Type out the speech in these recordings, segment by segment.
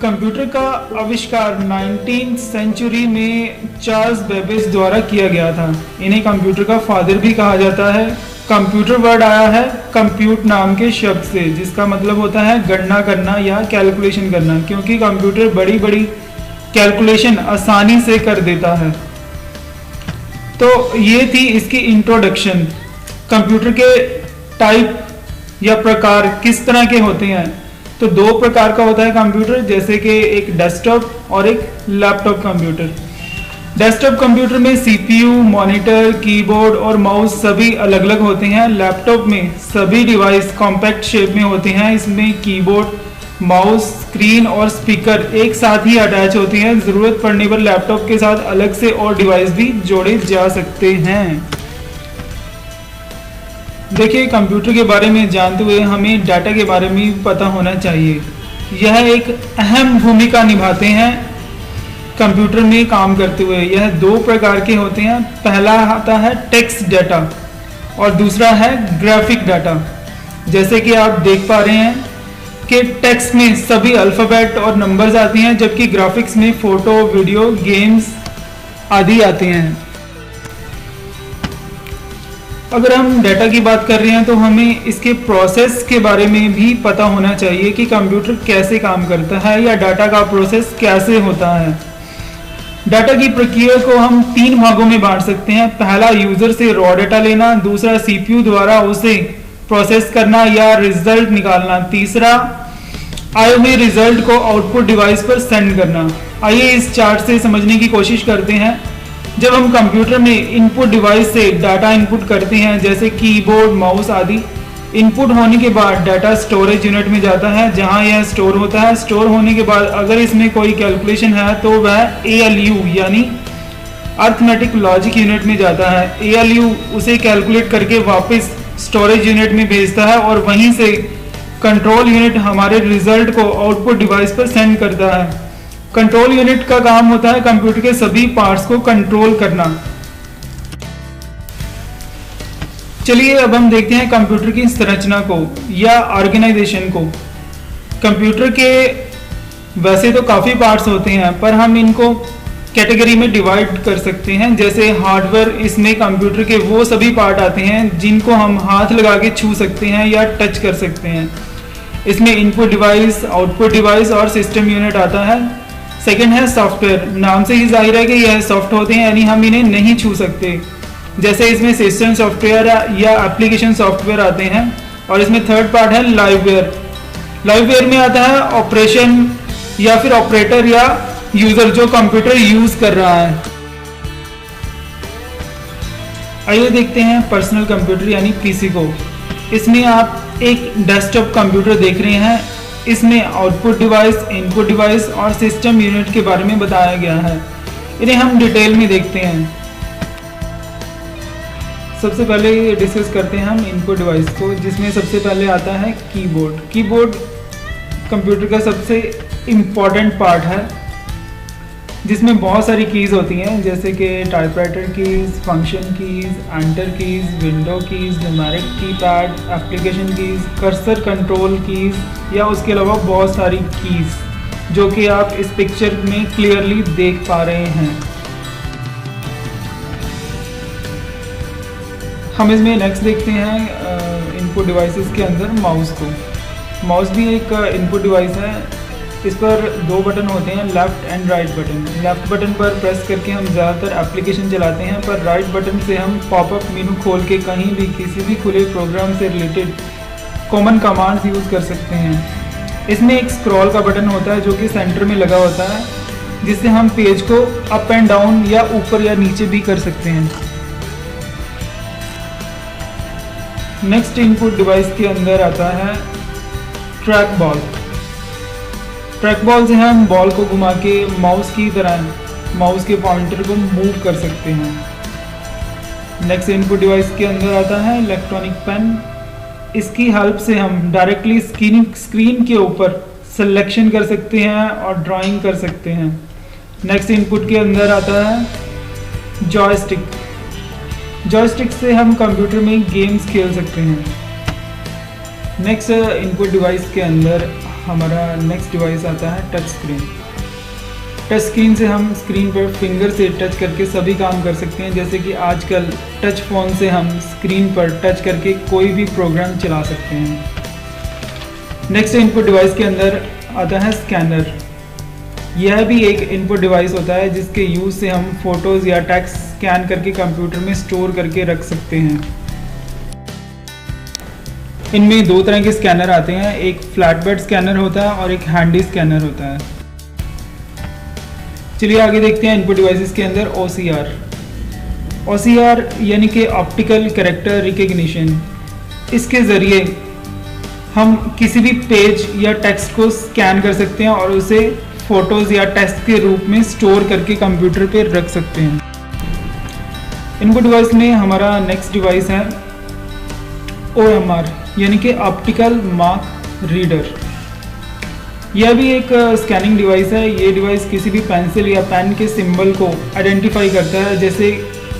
Computer का आविष्कार 19th century में चार्ल्स बेबेज द्वारा किया गया था। इन्हें कंप्यूटर का फादर भी कहा जाता है। कंप्यूटर वर्ड आया है कंप्यूट नाम के शब्द से, जिसका मतलब होता है गणना करना या कैलकुलेशन करना, क्योंकि कंप्यूटर बड़ी बड़ी कैलकुलेशन आसानी से कर देता है। तो ये थी इसकी इंट्रोडक्शन। कंप्यूटर के टाइप या प्रकार किस तरह के होते हैं, तो दो प्रकार का होता है कंप्यूटर, जैसे कि एक डेस्कटॉप और एक लैपटॉप कंप्यूटर। डेस्कटॉप कंप्यूटर में सीपीयू, मॉनिटर, कीबोर्ड और माउस सभी अलग अलग होते हैं। लैपटॉप में सभी डिवाइस कॉम्पैक्ट शेप में होते हैं। इसमें कीबोर्ड, माउस, स्क्रीन और स्पीकर एक साथ ही अटैच होते हैं। जरूरत पड़ने पर लैपटॉप के साथ अलग से और डिवाइस भी जोड़े जा सकते हैं। देखिए, कंप्यूटर के बारे में जानते हुए हमें डाटा के बारे में भी पता होना चाहिए। यह एक अहम भूमिका निभाते हैं कंप्यूटर में काम करते हुए। यह दो प्रकार के होते हैं। पहला आता है टेक्स्ट डाटा और दूसरा है ग्राफिक डाटा। जैसे कि आप देख पा रहे हैं कि टेक्स्ट में सभी अल्फ़ाबेट और नंबर्स आती हैं, जबकि ग्राफिक्स में फोटो, वीडियो, गेम्स आदि आते हैं। अगर हम डाटा की बात कर रहे हैं तो हमें इसके प्रोसेस के बारे में भी पता होना चाहिए कि कंप्यूटर कैसे काम करता है या डाटा का प्रोसेस कैसे होता है। डाटा की प्रक्रिया को हम तीन भागों में बांट सकते हैं। पहला, यूजर से रॉ डाटा लेना। दूसरा, सीपीयू द्वारा उसे प्रोसेस करना या रिजल्ट निकालना। तीसरा, आए हुए रिजल्ट को आउटपुट डिवाइस पर सेंड करना। आइए इस चार्ट से समझने की कोशिश करते हैं। जब हम कंप्यूटर में इनपुट डिवाइस से डाटा इनपुट करते हैं, जैसे कीबोर्ड, माउस आदि, इनपुट होने के बाद डाटा स्टोरेज यूनिट में जाता है, जहां यह स्टोर होता है। स्टोर होने के बाद अगर इसमें कोई कैलकुलेशन है तो वह ALU यानी अर्थमेटिक लॉजिक यूनिट में जाता है। ALU उसे कैलकुलेट करके वापस स्टोरेज यूनिट में भेजता है और वहीं से कंट्रोल यूनिट हमारे रिजल्ट को आउटपुट डिवाइस पर सेंड करता है। कंट्रोल यूनिट का काम होता है कंप्यूटर के सभी पार्ट्स को कंट्रोल करना। चलिए अब हम देखते हैं कंप्यूटर की संरचना को या ऑर्गेनाइजेशन को। कंप्यूटर के वैसे तो काफ़ी पार्ट्स होते हैं, पर हम इनको कैटेगरी में डिवाइड कर सकते हैं। जैसे हार्डवेयर, इसमें कंप्यूटर के वो सभी पार्ट आते हैं जिनको हम हाथ लगा के छू सकते हैं या टच कर सकते हैं। इसमें इनपुट डिवाइस, आउटपुट डिवाइस और सिस्टम यूनिट आता है। सेकेंड है सॉफ्टवेयर। नाम से ही जाहिर है कि यह सॉफ्ट होते हैं, यानी हम इन्हें नहीं छू सकते। जैसे इसमें सिस्टम सॉफ्टवेयर या एप्लीकेशन सॉफ्टवेयर आते हैं। और इसमें थर्ड पार्ट है लाइववेयर। लाइववेयर में आता है ऑपरेशन या फिर ऑपरेटर या यूजर जो कंप्यूटर यूज कर रहा है। आइए देखते हैं पर्सनल कंप्यूटर यानी पीसी को। इसमें आप एक डेस्कटॉप कंप्यूटर देख रहे हैं। इसमें आउटपुट डिवाइस, इनपुट डिवाइस और सिस्टम यूनिट के बारे में बताया गया है। इन्हें हम डिटेल में देखते हैं। सबसे पहले डिस्कस करते हैं हम इनपुट डिवाइस को, जिसमें सबसे पहले आता है कीबोर्ड। कीबोर्ड कंप्यूटर का सबसे इम्पॉर्टेंट पार्ट है, जिसमें बहुत सारी कीज़ होती हैं, जैसे कि typewriter keys, function keys, enter keys, window keys, numeric keypad, application keys, cursor control keys या उसके अलावा बहुत सारी कीज़ जो कि आप इस पिक्चर में क्लियरली देख पा रहे हैं। हम इसमें नेक्स्ट देखते हैं इनपुट डिवाइसेस के अंदर माउस को। माउस भी एक इनपुट डिवाइस है। इस पर दो बटन होते हैं, left and right button. Left button पर प्रेस करके हम ज़्यादातर एप्लीकेशन चलाते हैं, पर राइट बटन से हम पॉपअप मेनू खोल के कहीं भी किसी भी खुले प्रोग्राम से रिलेटेड कॉमन कमांड्स यूज़ कर सकते हैं। इसमें एक स्क्रॉल का बटन होता है जो कि सेंटर में लगा होता है, जिससे हम पेज को अप एंड डाउन या ऊपर या नीचे भी कर सकते हैं। नेक्स्ट इनपुट डिवाइस के अंदर आता है ट्रैक बॉल। ट्रैक बॉल से हम बॉल को घुमा के माउस की तरह माउस के पॉइंटर को मूव कर सकते हैं। नेक्स्ट इनपुट डिवाइस के अंदर आता है इलेक्ट्रॉनिक पेन। इसकी हेल्प से हम डायरेक्टली स्क्रीन के ऊपर सिलेक्शन कर सकते हैं और ड्राइंग कर सकते हैं। नेक्स्ट इनपुट के अंदर आता है जॉयस्टिक। जॉयस्टिक से हम कंप्यूटर में गेम्स खेल सकते हैं। नेक्स्ट इनपुट डिवाइस के अंदर हमारा नेक्स्ट डिवाइस आता है टच स्क्रीन। टच स्क्रीन से हम स्क्रीन पर फिंगर से टच करके सभी काम कर सकते हैं, जैसे कि आजकल टच फ़ोन से हम स्क्रीन पर टच करके कोई भी प्रोग्राम चला सकते हैं। नेक्स्ट इनपुट डिवाइस के अंदर आता है स्कैनर। यह भी एक इनपुट डिवाइस होता है जिसके यूज़ से हम फ़ोटोज़ या टेक्स्ट स्कैन करके कंप्यूटर में स्टोर करके रख सकते हैं। इनमें दो तरह के स्कैनर आते हैं, एक फ्लैट बेड स्कैनर होता है और एक हैंडी स्कैनर होता है। चलिए आगे देखते हैं इनपुट डिवाइसेस के अंदर OCR। OCR यानी कि ऑप्टिकल कैरेक्टर रिकग्निशन। इसके ज़रिए हम किसी भी पेज या टेक्स्ट को स्कैन कर सकते हैं और उसे फ़ोटोज़ या टेक्स्ट के रूप में स्टोर करके कंप्यूटर पे रख सकते हैं। इनपुट डिवाइस में हमारा नेक्स्ट डिवाइस है OMR यानी कि ऑप्टिकल मार्क रीडर। यह भी एक स्कैनिंग डिवाइस है। ये डिवाइस किसी भी पेंसिल या पेन के सिंबल को आइडेंटिफाई करता है। जैसे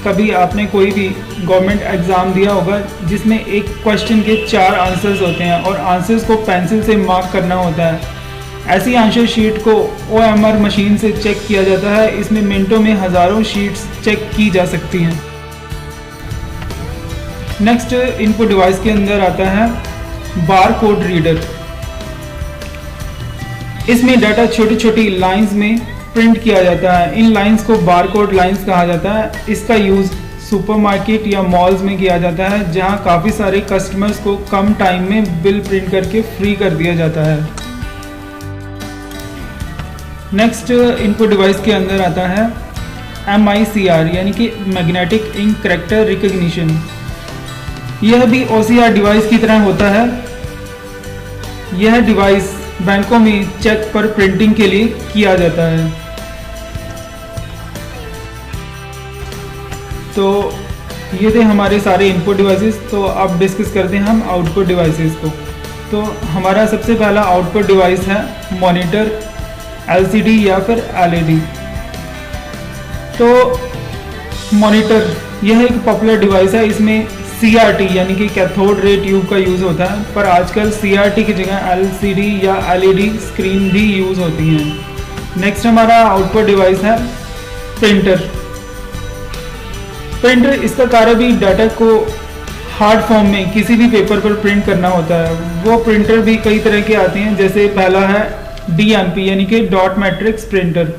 कभी आपने कोई भी गवर्नमेंट एग्ज़ाम दिया होगा जिसमें एक क्वेश्चन के 4 आंसर्स होते हैं और आंसर्स को पेंसिल से मार्क करना होता है। ऐसी आंसर शीट को OMR मशीन से चेक किया जाता है। इसमें मिनटों में हज़ारों शीट्स चेक की जा सकती हैं। नेक्स्ट इनपुट डिवाइस के अंदर आता है बार कोड रीडर। इसमें डाटा छोटी छोटी लाइंस में प्रिंट किया जाता है। इन लाइंस को बार कोड लाइंस कहा जाता है। इसका यूज़ सुपरमार्केट या मॉल्स में किया जाता है, जहां काफ़ी सारे कस्टमर्स को कम टाइम में बिल प्रिंट करके फ्री कर दिया जाता है। नेक्स्ट इनपुट डिवाइस के अंदर आता है MICR यानी कि मैग्नेटिक इंक कैरेक्टर रिकग्निशन। यह भी OCR डिवाइस की तरह होता है। यह डिवाइस बैंकों में चेक पर प्रिंटिंग के लिए किया जाता है। तो ये थे हमारे सारे इनपुट डिवाइसेस। तो अब डिस्कस करते हैं हम आउटपुट डिवाइसेस को। तो हमारा सबसे पहला आउटपुट डिवाइस है मॉनिटर, LCD या फिर LED। तो मॉनिटर यह एक पॉपुलर डिवाइस है। इसमें CRT यानी कि कैथोड रे ट्यूब का यूज़ होता है, पर आजकल CRT की जगह LCD या LED स्क्रीन भी यूज़ होती हैं। नेक्स्ट हमारा आउटपुट डिवाइस है प्रिंटर। प्रिंटर इसका कार्य भी डाटा को हार्ड फॉर्म में किसी भी पेपर पर प्रिंट करना होता है। वो प्रिंटर भी कई तरह के आते हैं, जैसे पहला है DMP यानी कि डॉट मैट्रिक्स प्रिंटर।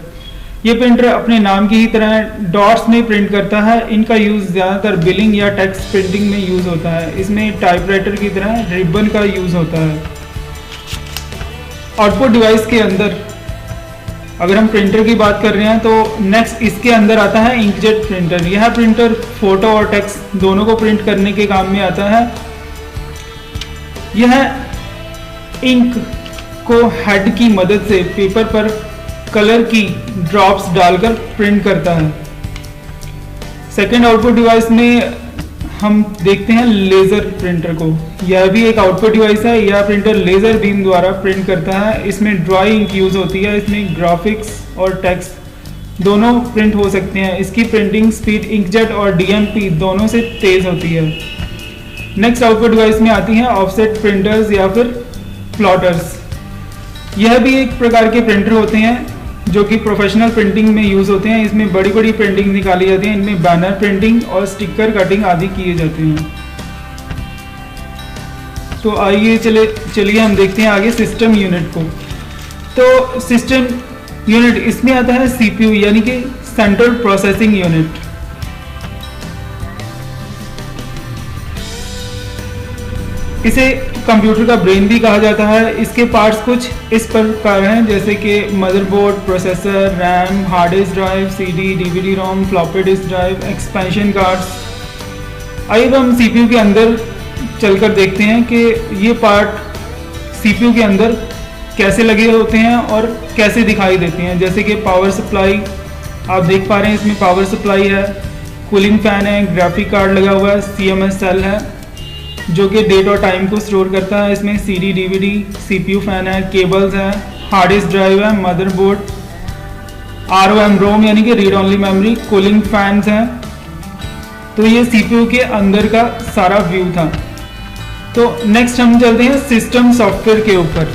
ये प्रिंटर अपने नाम की ही तरह डॉट्स में प्रिंट करता है। इनका यूज़ ज़्यादातर बिलिंग या टेक्स्ट प्रिंटिंग में यूज़ होता है। इसमें टाइपराइटर की तरह रिबन का यूज़ होता है। आउटपुट डिवाइस के अंदर अगर हम प्रिंटर की बात कर रहे हैं तो नेक्स्ट इसके अंदर आता है इंकजेट प्रिंटर। यह प्रिंटर फोटो और टेक्स्ट दोनों को प्रिंट करने के काम में आता है। यह इंक को हेड की मदद से पेपर पर कलर की ड्रॉप्स डालकर प्रिंट करता है। सेकेंड आउटपुट डिवाइस में हम देखते हैं लेज़र प्रिंटर को। यह भी एक आउटपुट डिवाइस है। यह प्रिंटर लेज़र बीम द्वारा प्रिंट करता है। इसमें ड्राई इंक यूज़ होती है। इसमें ग्राफिक्स और टेक्स्ट दोनों प्रिंट हो सकते हैं। इसकी प्रिंटिंग स्पीड इंकजेट और DMP दोनों से तेज़ होती है। नेक्स्ट आउटपुट डिवाइस में आती हैं ऑफसेट प्रिंटर्स या फिर प्लॉटर्स। यह भी एक प्रकार के प्रिंटर होते हैं जो कि प्रोफेशनल प्रिंटिंग में यूज़ होते हैं। इसमें बड़ी बड़ी प्रिंटिंग निकाली जाती है। इनमें बैनर प्रिंटिंग और स्टिकर कटिंग आदि किए जाते हैं। तो आइए चलिए हम देखते हैं आगे सिस्टम यूनिट को। तो सिस्टम यूनिट इसमें आता है CPU यानी कि सेंट्रल प्रोसेसिंग यूनिट। इसे कंप्यूटर का ब्रेन भी कहा जाता है। इसके पार्ट्स कुछ इस प्रकार हैं, जैसे कि motherboard, processor, RAM, hard disk drive, CD, DVD ROM, floppy disk drive, expansion cards. आइए हम CPU के अंदर चलकर देखते हैं कि ये पार्ट CPU के अंदर कैसे लगे होते हैं और कैसे दिखाई देते हैं। जैसे कि पावर सप्लाई आप देख पा रहे हैं, इसमें पावर सप्लाई है, कूलिंग फैन है, ग्राफिक कार्ड लगा हुआ है, CMS सेल है जो कि डेट और टाइम को स्टोर करता है। इसमें CD, DVD, CPU फैन है, केबल्स है, हार्ड डिस्क ड्राइव है, मदरबोर्ड, ROM रोम यानी कि read only memory, cooling fans हैं। तो ये CPU के अंदर का सारा व्यू था। तो नेक्स्ट हम चलते हैं सिस्टम सॉफ्टवेयर के ऊपर।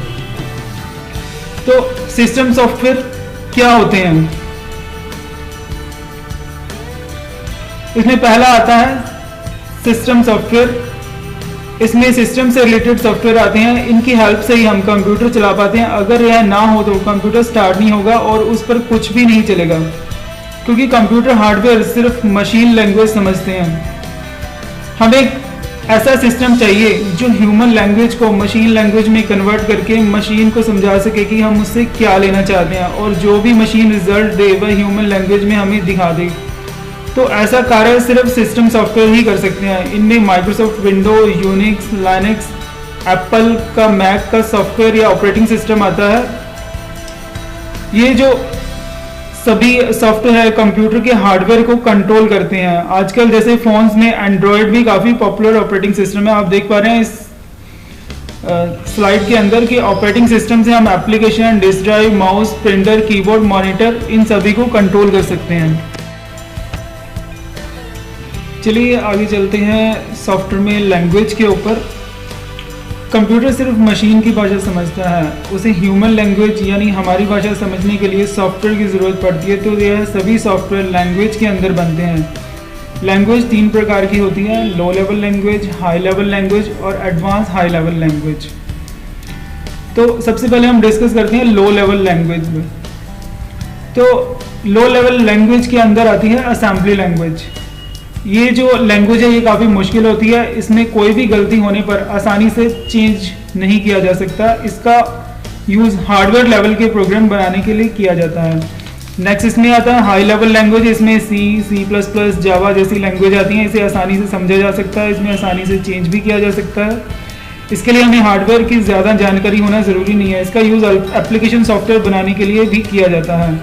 तो सिस्टम सॉफ्टवेयर क्या होते हैं? इसमें पहला आता है सिस्टम सॉफ्टवेयर। इसमें सिस्टम से रिलेटेड सॉफ्टवेयर आते हैं, इनकी हेल्प से ही हम कंप्यूटर चला पाते हैं। अगर यह ना हो तो कंप्यूटर स्टार्ट नहीं होगा और उस पर कुछ भी नहीं चलेगा, क्योंकि कंप्यूटर हार्डवेयर सिर्फ मशीन लैंग्वेज समझते हैं। हमें ऐसा सिस्टम चाहिए जो ह्यूमन लैंग्वेज को मशीन लैंग्वेज में कन्वर्ट करके मशीन को समझा सके कि हम उससे क्या लेना चाहते हैं, और जो भी मशीन रिजल्ट दे वह ह्यूमन लैंग्वेज में हमें दिखा दे। तो ऐसा कार्य सिर्फ सिस्टम सॉफ्टवेयर ही कर सकते हैं। इनमें Microsoft window, Unix, Linux, Apple का मैक का सॉफ्टवेयर या ऑपरेटिंग सिस्टम आता है। ये जो सभी सॉफ्टवेयर है कंप्यूटर के हार्डवेयर को कंट्रोल करते हैं। आजकल जैसे फोन्स में एंड्रॉयड भी काफ़ी पॉपुलर ऑपरेटिंग सिस्टम है। आप देख पा रहे हैं इस स्लाइड के अंदर कि ऑपरेटिंग सिस्टम से हम application, disk drive, mouse, printer, keyboard, monitor, इन सभी को कंट्रोल कर सकते हैं। चलिए आगे चलते हैं सॉफ्टवेयर में लैंग्वेज के ऊपर। कंप्यूटर सिर्फ मशीन की भाषा समझता है, उसे ह्यूमन लैंग्वेज यानी हमारी भाषा समझने के लिए सॉफ्टवेयर की ज़रूरत पड़ती है। तो यह सभी सॉफ्टवेयर लैंग्वेज के अंदर बनते हैं। लैंग्वेज 3 प्रकार की होती है: low level language, high level language और एडवांस हाई लेवल लैंग्वेज। तो सबसे पहले हम डिस्कस करते हैं लो लेवल लैंग्वेज में। तो लो लेवल लैंग्वेज के अंदर आती है असेंबली लैंग्वेज। ये जो लैंग्वेज है ये काफ़ी मुश्किल होती है, इसमें कोई भी गलती होने पर आसानी से चेंज नहीं किया जा सकता। इसका यूज़ हार्डवेयर लेवल के प्रोग्राम बनाने के लिए किया जाता है। नेक्स्ट इसमें आता है हाई लेवल लैंग्वेज। इसमें C++, जावा जैसी लैंग्वेज आती हैं। इसे आसानी से समझा जा सकता है, इसमें आसानी से चेंज भी किया जा सकता है। इसके लिए हमें हार्डवेयर की ज़्यादा जानकारी होना ज़रूरी नहीं है। इसका यूज़ एप्लीकेशन सॉफ्टवेयर बनाने के लिए भी किया जाता है।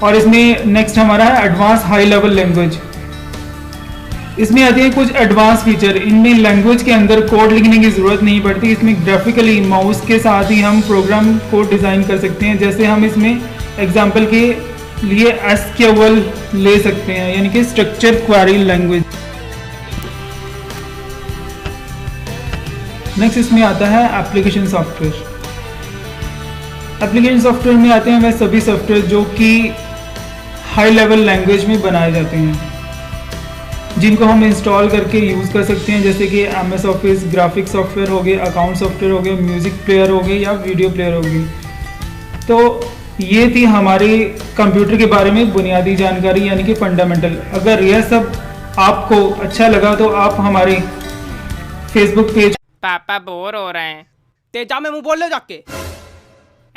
और इसमें नेक्स्ट हमारा है एडवांस हाई लेवल लैंग्वेज। इसमें आती है कुछ एडवांस फीचर। इनमें लैंग्वेज के अंदर कोड लिखने की ज़रूरत नहीं पड़ती। इसमें ग्राफिकली माउस के साथ ही हम प्रोग्राम को डिज़ाइन कर सकते हैं। जैसे हम इसमें एग्जांपल के लिए SQL ले सकते हैं, यानी कि स्ट्रक्चर क्वेरी लैंग्वेज। नेक्स्ट इसमें आता है एप्लीकेशन सॉफ्टवेयर। एप्लीकेशन सॉफ्टवेयर में आते हैं वह सभी सॉफ्टवेयर जो कि हाई लेवल लैंग्वेज में बनाए जाते हैं, जिनको हम इंस्टॉल करके यूज़ कर सकते हैं। जैसे कि MS ऑफिस, ग्राफिक सॉफ्टवेयर हो गए, अकाउंट सॉफ्टवेयर हो गए, म्यूज़िक प्लेयर हो गए या वीडियो प्लेयर हो गई। तो ये थी हमारे कंप्यूटर के बारे में बुनियादी जानकारी, यानी कि फंडामेंटल। अगर यह सब आपको अच्छा लगा तो आप हमारे फेसबुक पेज। पापा बोर हो रहे हैं। तेजा में मुंह बोल ले जाके।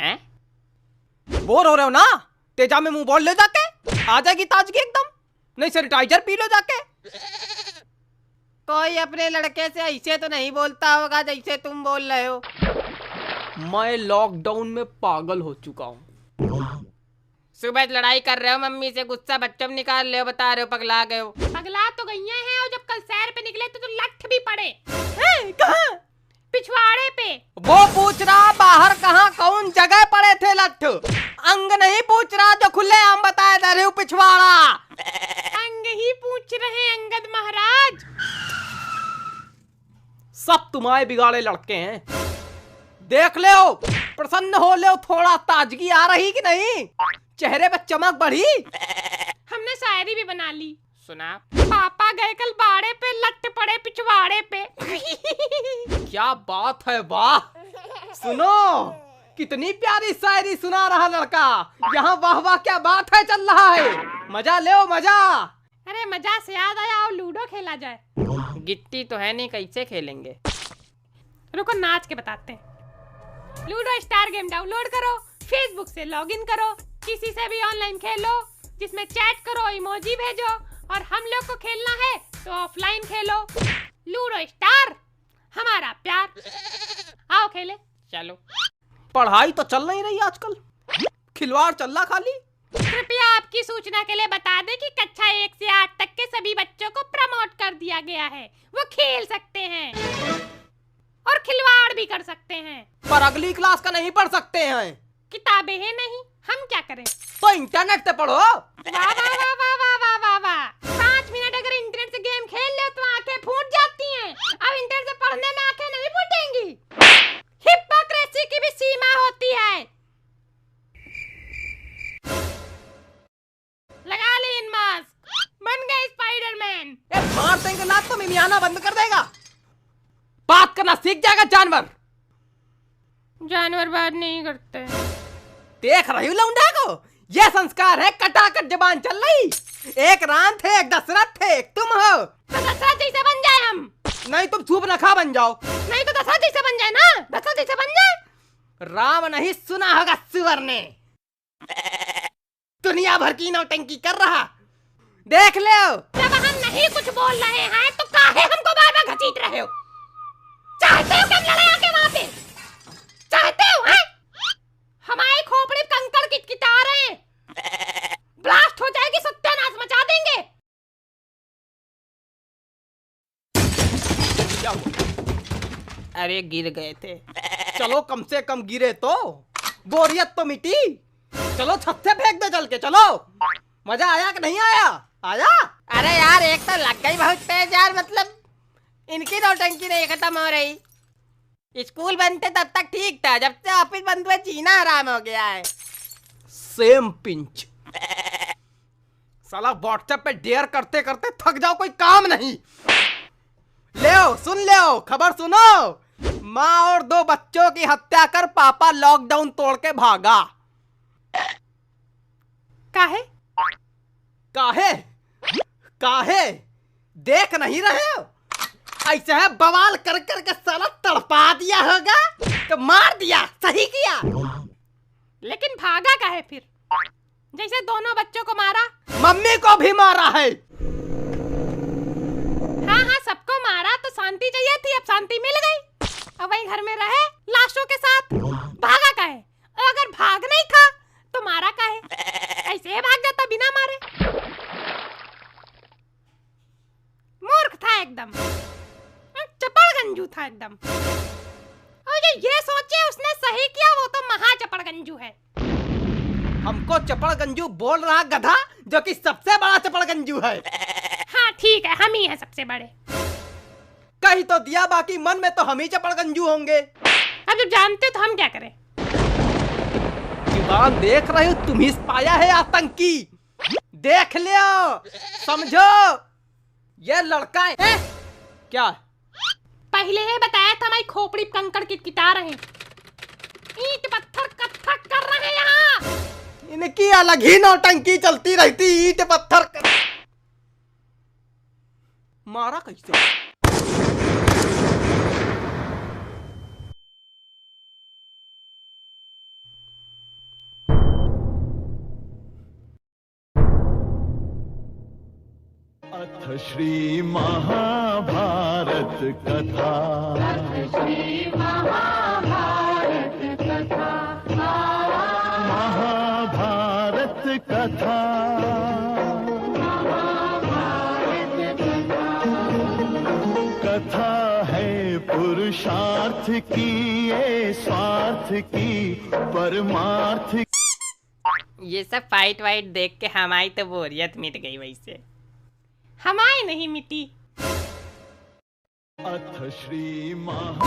हैं? बोर हो रहे हो ना? तेजा में मुंह बोल ले जाके, आ जाएगी ताजगी एकदम। नहीं सैनिटाइजर पी लो जाके। कोई अपने लड़के से ऐसे तो नहीं बोलता होगा जैसे तुम बोल रहे हो। मैं लॉकडाउन में पागल हो चुका हूँ। सुबह लड़ाई कर रहे हो मम्मी से, गुस्सा बच्चों में निकाल रहे हो, बता रहे हो पगला गए हो। पगला तो गई हैं, और जब कल सैर पे निकले तो लठ भी पड़े। कहाँ? पिछवाड़े पे। वो पूछ रहा बाहर कहाँ कौन जगह पड़े थे लठ। अंग नहीं पूछ रहा जो खुले आम बताए दे रहे हो पिछवाड़ा। अंग ही पूछ रहे अंगद महाराज। सब तुम्हारे बिगाड़े लड़के हैं। देख ले हो, प्रसन्न हो ले हो, थोड़ा ताजगी आ रही कि नहीं? चेहरे पे चमक बढ़ी। हमने शायरी भी बना ली। सुना? पापा गए कल बाड़े पे, लट पड़े पिछवाड़े पे। क्या बात है, वाह। सुनो, कितनी प्यारी शायरी सुना रहा लड़का। यहाँ वाह वाह क्या बात है चल रहा है। मजा ले मजा। अरे मजा से याद आया, और लूडो खेला जाए। गिट्टी तो है नहीं, कैसे खेलेंगे? रुको नाच के बताते हैं। लूडो स्टार गेम डाउनलोड करो, फेसबुक से लॉगिन करो, किसी से भी ऑनलाइन खेलो, जिसमें चैट करो, इमोजी भेजो, और हम लोग को खेलना है तो ऑफलाइन खेलो। लूडो स्टार, हमारा प्यार। आओ खेले। चलो। पढ़ाई तो चल नहीं रही आजकल, खिलवाड़ चल रहा खाली। कृपया आपकी सूचना के लिए बता दें कि कक्षा 1 से 8 तक के सभी बच्चों को प्रमोट कर दिया गया है। वो खेल सकते हैं और खिलवाड़ भी कर सकते हैं, पर अगली क्लास का नहीं पढ़ सकते हैं। किताबें हैं नहीं, हम क्या करें? तो इंटरनेट से पढ़ो। वाह वाह वाह वाह वाह वाह वाह वाह। 5 मिनट अगर इंटरनेट से गेम खेल ले तो आंखें फूट जाती हैं। अब इंटरनेट से पढ़ने में आंखें नहीं फूटेंगी। हिपोक्रेसी की भी सीमा होती है। टाइम। ए मार देंगे ना तो मिमियाना बंद कर देगा। बात करना सीख जाएगा जानवर। जानवर बात नहीं करते। देख रही हूँ लौंडा को, ये संस्कार है, कटाकट जबान चल रही। एक राम थे, एक दशरथ थे, एक तुम हो। तो दशरथ जैसे बन जाए हम। नहीं तुम सूप नखा बन जाओ। नहीं तो दशरथ जैसे बन जाए ना, दशरथ जैसे बन जाए। राम नहीं सुना होगा सुअर ने, दुनिया भर की नौटंकी कर रहा। देख ले जब हम नहीं कुछ बोल रहे हैं तो काहे हमको बार बार घसीट रहे हो? चाहते हो कि हम लड़ाई आके वहां पे? चाहते हो हैं? हमारी खोपड़ी कंकड़ किटकिटा रहे हैं। ब्लास्ट हो जाएगी, सत्यानाश मचा देंगे। क्या हुआ? अरे गिर गए थे। चलो कम से कम गिरे तो बोरियत तो मिटी। चलो छत से फेंक दे चल के। चलो मजा आया कि नहीं आया? आया? अरे यार एक तो लग गई बहुत तेज यार, मतलब इनकी नौटंकी नहीं खत्म हो रही। स्कूल बनते तब तक ठीक था, जब से ऑफिस बंद हुए जीना हराम हो गया है। Same pinch. साला व्हाट्सएप पे डेयर करते करते थक जाओ, कोई काम नहीं। ले सुन ले खबर सुनो। माँ और 2 बच्चों की हत्या कर पापा लॉकडाउन तोड़ के भागा। काहे? काहे? काहे? देख नहीं रहे हो? ऐसे है बवाल कर कर के साला तड़पा दिया होगा तो मार दिया, सही किया। लेकिन भागा काहे फिर? जैसे दोनों बच्चों को मारा, मम्मी को भी मारा है। हाँ हाँ सबको मारा तो शांति चाहिए थी, अब शांति मिल गई। अब वही घर में रहे लाशों के साथ। भागा काहे? और अगर भाग नहीं था तो मारा काहे? ऐसे ही भाग जाता बिना मारे। मूर्ख था एकदम, चपड़गंजू था एकदम। और ये सोचे उसने सही किया, वो तो महा चपड़गंजू है। हमको चपड़गंजू बोल रहा गधा, जो कि सबसे बड़ा चपड़गंजू है। हाँ ठीक है, हम ही हैं सबसे बड़े। कही तो दिया, बाकी मन में तो हम ही चपड़गंजू होंगे। अब जब जानते हो तो हम क्या करें? जुबान देख रहे हो तुम ही पाया है आतंकी। देख लियो, समझो ये लड़का है। क्या? पहले ही बताया था, हमारी खोपड़ी कंकड़ किटकिटा रहे, ईंट पत्थर कत्थक कर रहे हैं यहाँ। इनकी अलग ही नौटंकी चलती रहती, ईंट पत्थर मारा कैसे? अथ श्री महाभारत कथा। महाभारत कथा। कथा है पुरुषार्थ की, ये स्वार्थ की, परमार्थ। ये सब फाइट वाइट देख के हमारी तो बोरियत मिट गई। वैसे हमारी नहीं मिटी। अथ श्री महा